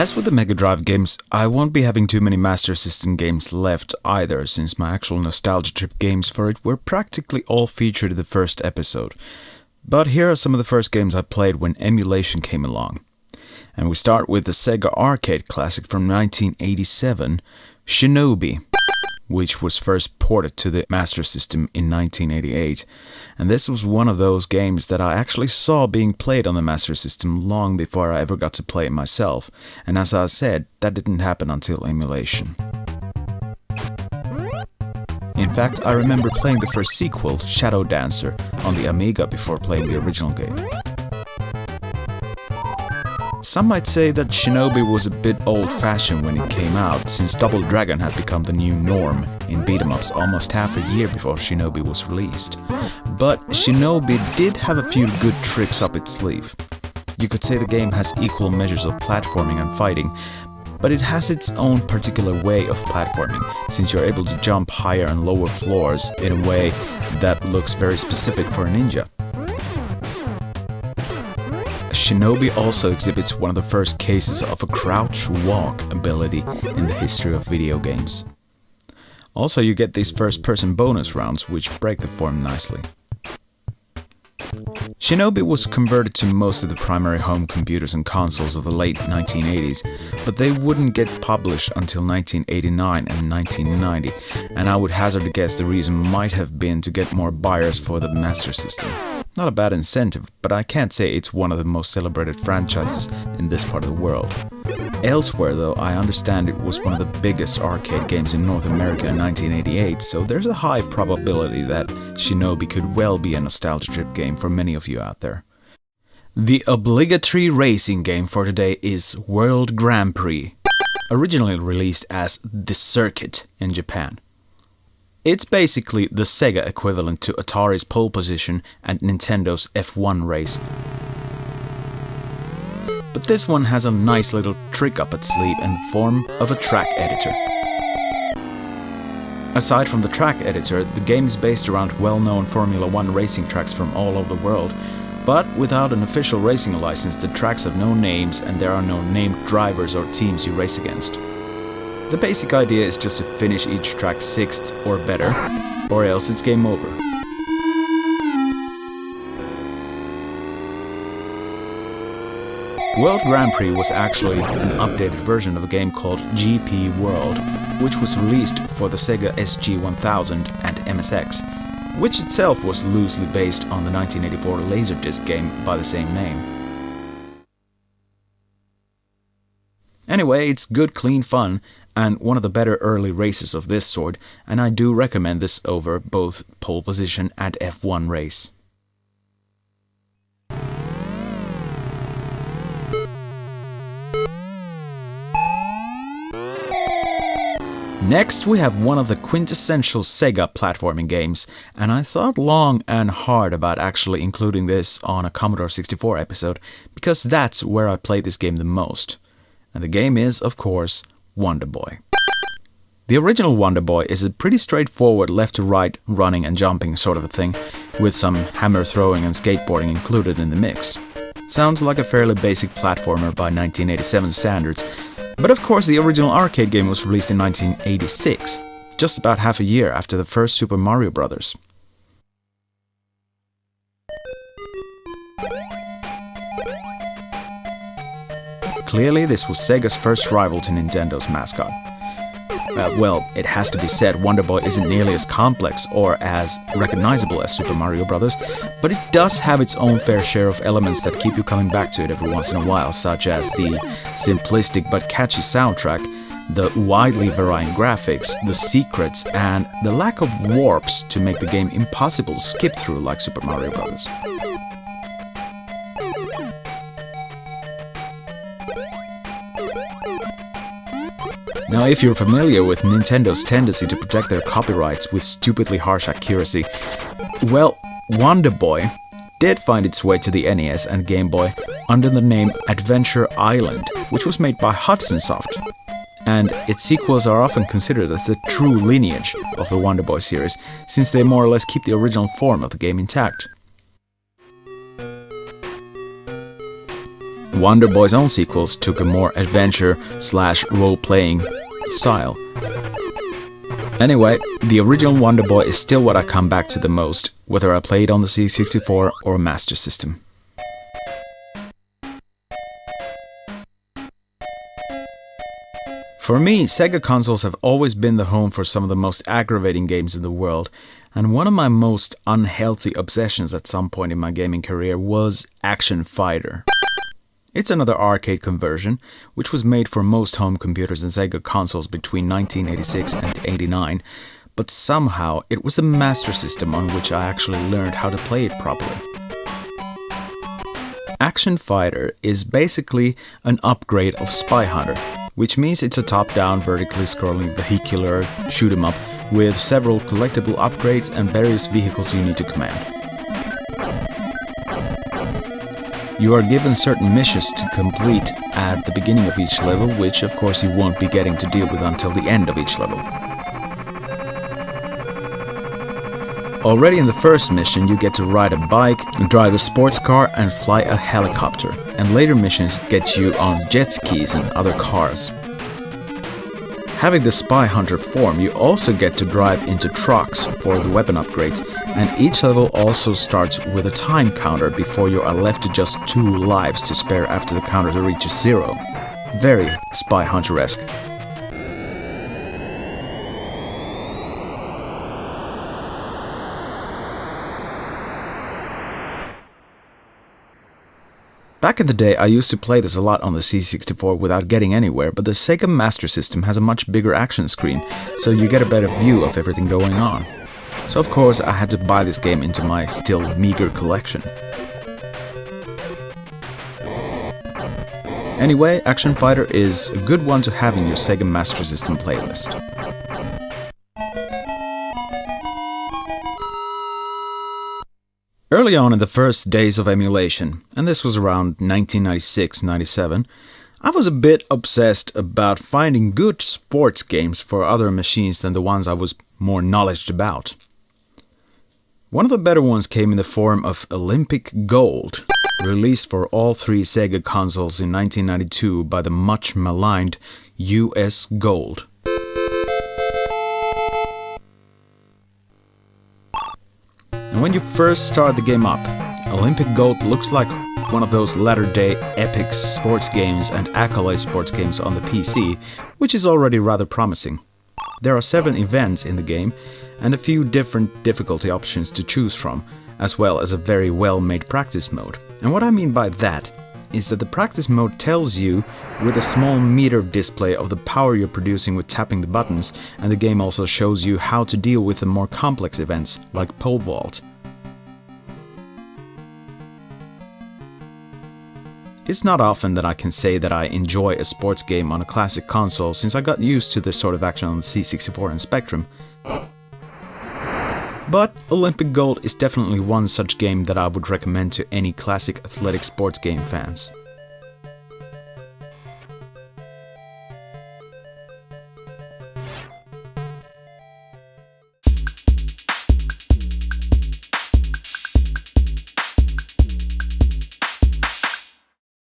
As with the Mega Drive games, I won't be having too many Master System games left either, since my actual nostalgia trip games for it were practically all featured in the first episode. But here are some of the first games I played when emulation came along. And we start with the Sega arcade classic from 1987, Shinobi, which was first ported to the Master System in 1988. And this was one of those games that I actually saw being played on the Master System long before I ever got to play it myself. And as I said, that didn't happen until emulation. In fact, I remember playing the first sequel, Shadow Dancer, on the Amiga before playing the original game. Some might say that Shinobi was a bit old-fashioned when it came out, since Double Dragon had become the new norm in beat-em-ups almost half a year before Shinobi was released. But Shinobi did have a few good tricks up its sleeve. You could say the game has equal measures of platforming and fighting, but it has its own particular way of platforming, since you're able to jump higher and lower floors in a way that looks very specific for a ninja. Shinobi also exhibits one of the first cases of a crouch walk ability in the history of video games. Also, you get these first-person bonus rounds, which break the form nicely. Shinobi was converted to most of the primary home computers and consoles of the late 1980s, but they wouldn't get published until 1989 and 1990, and I would hazard a guess the reason might have been to get more buyers for the Master System. Not a bad incentive, but I can't say it's one of the most celebrated franchises in this part of the world. Elsewhere though, I understand it was one of the biggest arcade games in North America in 1988, so there's a high probability that Shinobi could well be a nostalgia trip game for many of you out there. The obligatory racing game for today is World Grand Prix, originally released as The Circuit in Japan. It's basically the Sega equivalent to Atari's Pole Position and Nintendo's F1 race. But this one has a nice little trick up its sleeve in the form of a track editor. Aside from the track editor, the game is based around well-known Formula 1 racing tracks from all over the world, but without an official racing license, the tracks have no names and there are no named drivers or teams you race against. The basic idea is just to finish each track 6th or better, or else it's game over. World Grand Prix was actually an updated version of a game called GP World, which was released for the Sega SG-1000 and MSX, which itself was loosely based on the 1984 Laserdisc game by the same name. Anyway, it's good, clean fun, and one of the better early races of this sort, and I do recommend this over both Pole Position and F1 race. Next we have one of the quintessential Sega platforming games, and I thought long and hard about actually including this on a Commodore 64 episode, because that's where I played this game the most. And the game is, of course, Wonder Boy. The original Wonder Boy is a pretty straightforward left-to-right running and jumping sort of a thing, with some hammer throwing and skateboarding included in the mix. Sounds like a fairly basic platformer by 1987 standards, but of course the original arcade game was released in 1986, just about half a year after the first Super Mario Bros. Clearly, this was Sega's first rival to Nintendo's mascot. Well, it has to be said, Wonder Boy isn't nearly as complex or as recognizable as Super Mario Bros., but it does have its own fair share of elements that keep you coming back to it every once in a while, such as the simplistic but catchy soundtrack, the widely varying graphics, the secrets, and the lack of warps to make the game impossible to skip through like Super Mario Bros. Now, if you're familiar with Nintendo's tendency to protect their copyrights with stupidly harsh accuracy, well, Wonder Boy did find its way to the NES and Game Boy under the name Adventure Island, which was made by Hudson Soft. And its sequels are often considered as the true lineage of the Wonder Boy series, since they more or less keep the original form of the game intact. Wonder Boy's own sequels took a more adventure/role-playing style. Anyway, the original Wonder Boy is still what I come back to the most, whether I play it on the C64 or Master System. For me, Sega consoles have always been the home for some of the most aggravating games in the world, and one of my most unhealthy obsessions at some point in my gaming career was Action Fighter. It's another arcade conversion, which was made for most home computers and Sega consoles between 1986 and 89, but somehow it was the Master System on which I actually learned how to play it properly. Action Fighter is basically an upgrade of Spy Hunter, which means it's a top-down, vertically scrolling vehicular shoot-'em-up with several collectible upgrades and various vehicles you need to command. You are given certain missions to complete at the beginning of each level, which of course you won't be getting to deal with until the end of each level. Already in the first mission you get to ride a bike, drive a sports car and fly a helicopter, and later missions get you on jet skis and other cars. Having the Spy Hunter form, you also get to drive into trucks for the weapon upgrades, and each level also starts with a time counter before you are left to just 2 lives to spare after the counter reaches 0. Very Spy Hunter-esque. Back in the day, I used to play this a lot on the C64 without getting anywhere, but the Sega Master System has a much bigger action screen, so you get a better view of everything going on. So of course I had to buy this game into my still meager collection. Anyway, Action Fighter is a good one to have in your Sega Master System playlist. Early on in the first days of emulation, and this was around 1996-97, I was a bit obsessed about finding good sports games for other machines than the ones I was more knowledgeable about. One of the better ones came in the form of Olympic Gold, released for all 3 Sega consoles in 1992 by the much maligned US Gold. And when you first start the game up, Olympic Gold looks like one of those latter-day epic sports games and accolade sports games on the PC, which is already rather promising. There are 7 events in the game, and a few different difficulty options to choose from, as well as a very well-made practice mode. And what I mean by that is that the practice mode tells you with a small meter display of the power you're producing with tapping the buttons, and the game also shows you how to deal with the more complex events, like pole vault. It's not often that I can say that I enjoy a sports game on a classic console, since I got used to this sort of action on the C64 and Spectrum. But Olympic Gold is definitely one such game that I would recommend to any classic athletic sports game fans.